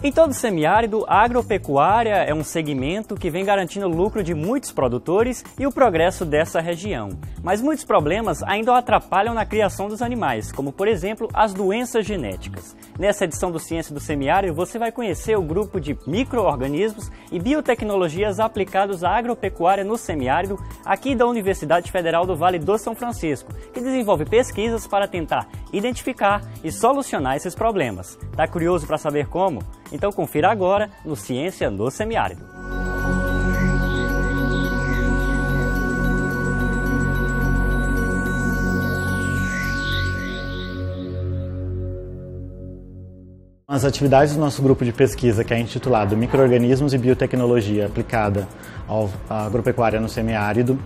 Em todo o semiárido, a agropecuária é um segmento que vem garantindo o lucro de muitos produtores e o progresso dessa região. Mas muitos problemas ainda o atrapalham na criação dos animais, como por exemplo as doenças genéticas. Nessa edição do Ciência do Semiárido, você vai conhecer o grupo de micro-organismos e biotecnologias aplicados à agropecuária no semiárido, aqui da Universidade Federal do Vale do São Francisco, que desenvolve pesquisas para tentar identificar e solucionar esses problemas. Tá curioso para saber como? Então confira agora no Ciência no Semiárido. As atividades do nosso grupo de pesquisa, que é intitulado Micro-organismos e Biotecnologia aplicada à agropecuária no semiárido,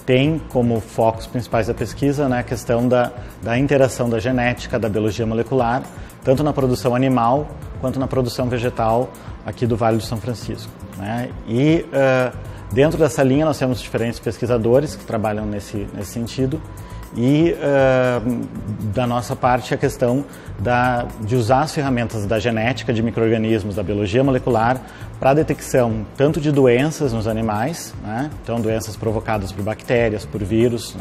tem como focos principais da pesquisa, a questão da interação da genética, da biologia molecular, tanto na produção animal quanto na produção vegetal aqui do Vale do São Francisco. E dentro dessa linha nós temos diferentes pesquisadores que trabalham nesse sentido e da nossa parte a questão de usar as ferramentas da genética de micro-organismos, da biologia molecular, para a detecção tanto de doenças nos animais, então doenças provocadas por bactérias, por vírus,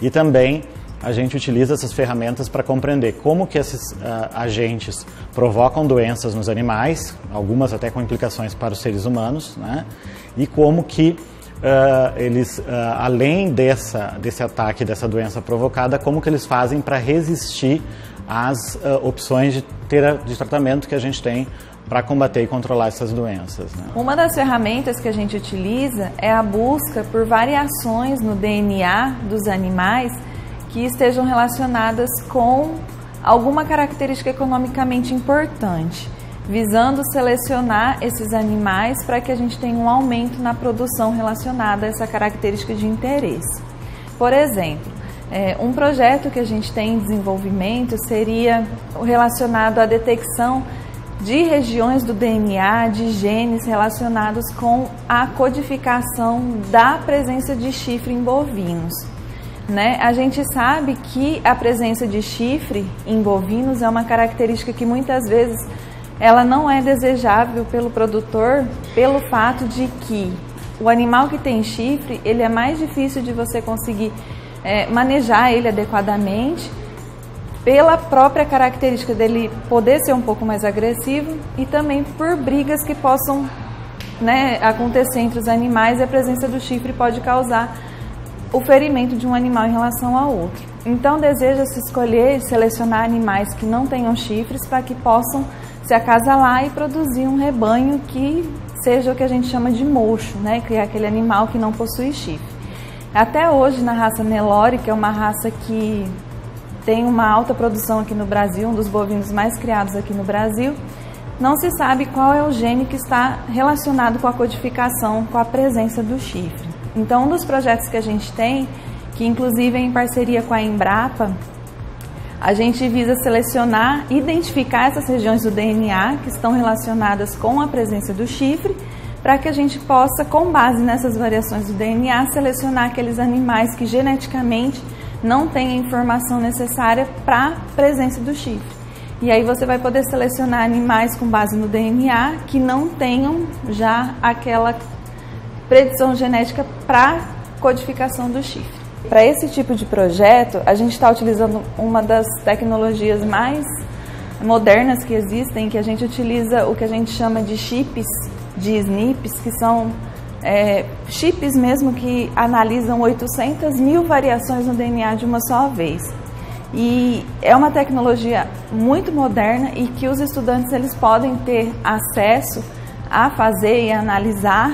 e também a gente utiliza essas ferramentas para compreender como que esses agentes provocam doenças nos animais, algumas até com implicações para os seres humanos, e como que eles, além desse ataque, dessa doença provocada, como que eles fazem para resistir às opções de tratamento que a gente tem para combater e controlar essas doenças. Uma das ferramentas que a gente utiliza é a busca por variações no DNA dos animais que estejam relacionadas com alguma característica economicamente importante, visando selecionar esses animais para que a gente tenha um aumento na produção relacionada a essa característica de interesse. Por exemplo, um projeto que a gente tem em desenvolvimento seria relacionado à detecção de regiões do DNA, de genes relacionados com a codificação da presença de chifre em bovinos. A gente sabe que a presença de chifre em bovinos é uma característica que muitas vezes ela não é desejável pelo produtor, pelo fato de que o animal que tem chifre, ele é mais difícil de você conseguir manejar ele adequadamente, pela própria característica dele poder ser um pouco mais agressivo e também por brigas que possam acontecer entre os animais, e a presença do chifre pode causar o ferimento de um animal em relação ao outro. Então deseja-se escolher e selecionar animais que não tenham chifres para que possam se acasalar e produzir um rebanho que seja o que a gente chama de mocho, que é aquele animal que não possui chifre. Até hoje, na raça Nelore, que é uma raça que tem uma alta produção aqui no Brasil, um dos bovinos mais criados aqui no Brasil, não se sabe qual é o gene que está relacionado com a codificação, com a presença do chifre. Então, um dos projetos que a gente tem, que inclusive é em parceria com a Embrapa, a gente visa selecionar e identificar essas regiões do DNA que estão relacionadas com a presença do chifre, para que a gente possa, com base nessas variações do DNA, selecionar aqueles animais que geneticamente não têm a informação necessária para a presença do chifre. E aí você vai poder selecionar animais com base no DNA que não tenham já aquela predição genética para codificação do chifre. Para esse tipo de projeto, a gente está utilizando uma das tecnologias mais modernas que existem, que a gente utiliza o que a gente chama de chips, de SNPs, que são chips mesmo que analisam 800 mil variações no DNA de uma só vez. E é uma tecnologia muito moderna e que os estudantes eles podem ter acesso a fazer e analisar,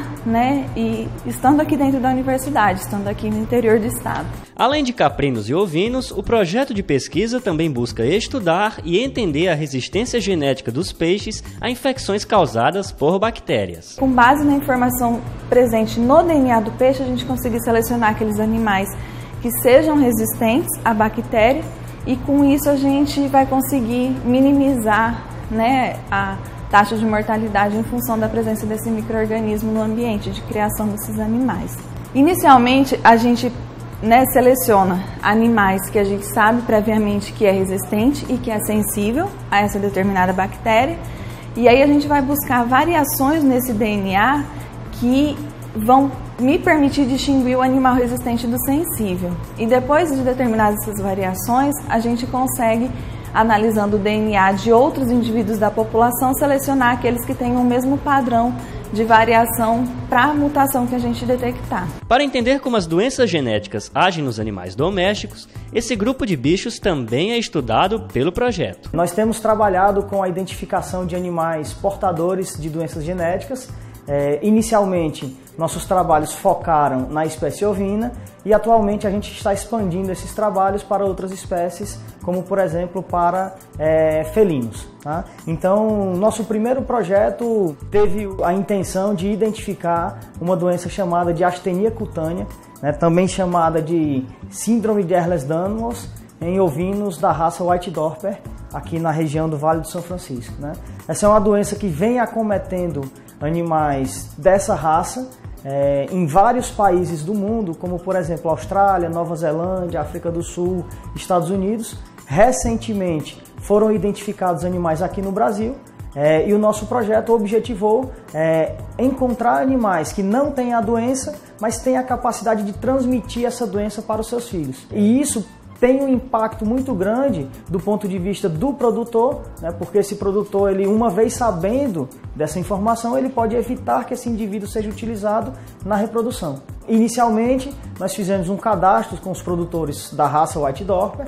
e estando aqui dentro da universidade, estando aqui no interior do estado. Além de caprinos e ovinos, o projeto de pesquisa também busca estudar e entender a resistência genética dos peixes a infecções causadas por bactérias. Com base na informação presente no DNA do peixe, a gente conseguir selecionar aqueles animais que sejam resistentes à bactéria, e com isso a gente vai conseguir minimizar a taxa de mortalidade em função da presença desse micro-organismo no ambiente de criação desses animais. Inicialmente, a gente seleciona animais que a gente sabe previamente que é resistente e que é sensível a essa determinada bactéria, E aí a gente vai buscar variações nesse DNA que vão me permitir distinguir o animal resistente do sensível. E depois de determinadas essas variações, a gente consegue, analisando o DNA de outros indivíduos da população, selecionar aqueles que têm o mesmo padrão de variação para a mutação que a gente detectar. Para entender como as doenças genéticas agem nos animais domésticos, esse grupo de bichos também é estudado pelo projeto. Nós temos trabalhado com a identificação de animais portadores de doenças genéticas. Inicialmente, nossos trabalhos focaram na espécie ovina e atualmente a gente está expandindo esses trabalhos para outras espécies, como por exemplo para felinos. Tá? Então, nosso primeiro projeto teve a intenção de identificar uma doença chamada de astenia cutânea, né, também chamada de síndrome de Ehlers-Danlos, em ovinos da raça White Dorper, aqui na região do Vale do São Francisco. Né? Essa é uma doença que vem acometendo animais dessa raça em vários países do mundo, como por exemplo Austrália, Nova Zelândia, África do Sul, Estados Unidos. Recentemente foram identificados animais aqui no Brasil e o nosso projeto objetivou encontrar animais que não têm a doença, mas têm a capacidade de transmitir essa doença para os seus filhos. E isso tem um impacto muito grande do ponto de vista do produtor, né, porque esse produtor, ele, uma vez sabendo dessa informação, ele pode evitar que esse indivíduo seja utilizado na reprodução. Inicialmente, nós fizemos um cadastro com os produtores da raça White Dorper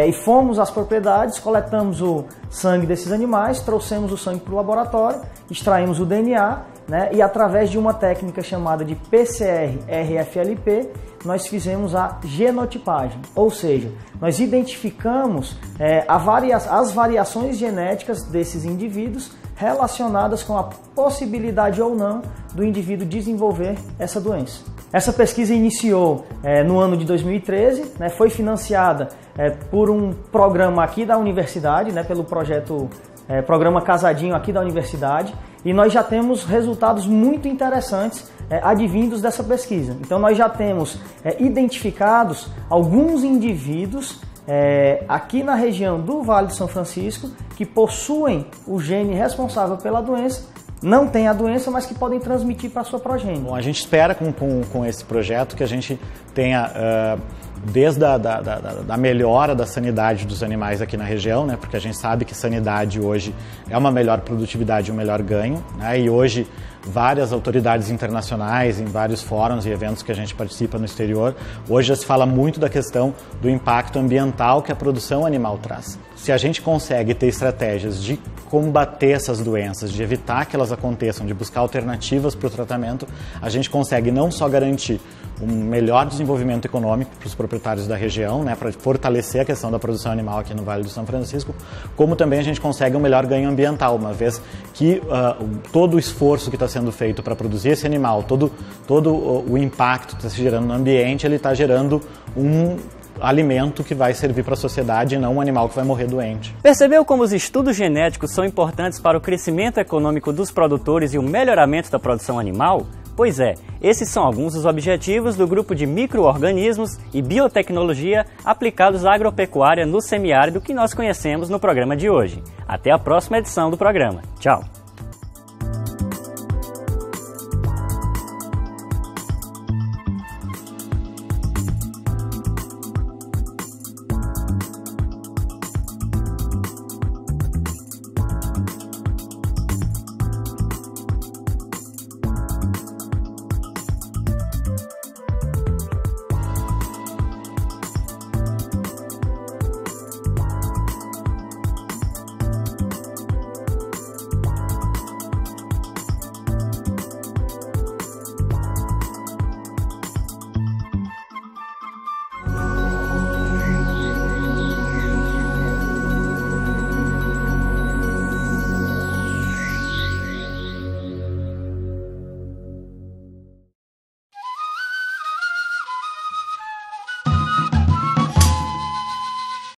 e fomos às propriedades, coletamos o sangue desses animais, trouxemos o sangue para o laboratório, extraímos o DNA, né, e através de uma técnica chamada de PCR-RFLP, nós fizemos a genotipagem, ou seja, nós identificamos as variações genéticas desses indivíduos relacionadas com a possibilidade ou não do indivíduo desenvolver essa doença. Essa pesquisa iniciou no ano de 2013, né, foi financiada por um programa aqui da universidade, né, pelo projeto Programa Casadinho aqui da universidade, e nós já temos resultados muito interessantes advindos dessa pesquisa. Então nós já temos identificados alguns indivíduos aqui na região do Vale do São Francisco que possuem o gene responsável pela doença, não têm a doença, mas que podem transmitir para a sua progênie. Bom, a gente espera com esse projeto que a gente tenha desde a melhora da sanidade dos animais aqui na região, né, porque a gente sabe que sanidade hoje é uma melhor produtividade e um melhor ganho, né, e hoje várias autoridades internacionais, em vários fóruns e eventos que a gente participa no exterior, hoje já se fala muito da questão do impacto ambiental que a produção animal traz. Se a gente consegue ter estratégias de combater essas doenças, de evitar que elas aconteçam, de buscar alternativas para o tratamento, a gente consegue não só garantir um melhor desenvolvimento econômico para os proprietários da região, né, para fortalecer a questão da produção animal aqui no Vale do São Francisco, como também a gente consegue um melhor ganho ambiental, uma vez que todo o esforço que está sendo feito para produzir esse animal, todo o impacto que está se gerando no ambiente, ele está gerando um alimento que vai servir para a sociedade e não um animal que vai morrer doente. Percebeu como os estudos genéticos são importantes para o crescimento econômico dos produtores e o melhoramento da produção animal? Pois é, esses são alguns dos objetivos do grupo de micro-organismos e biotecnologia aplicados à agropecuária no semiárido que nós conhecemos no programa de hoje. Até a próxima edição do programa. Tchau!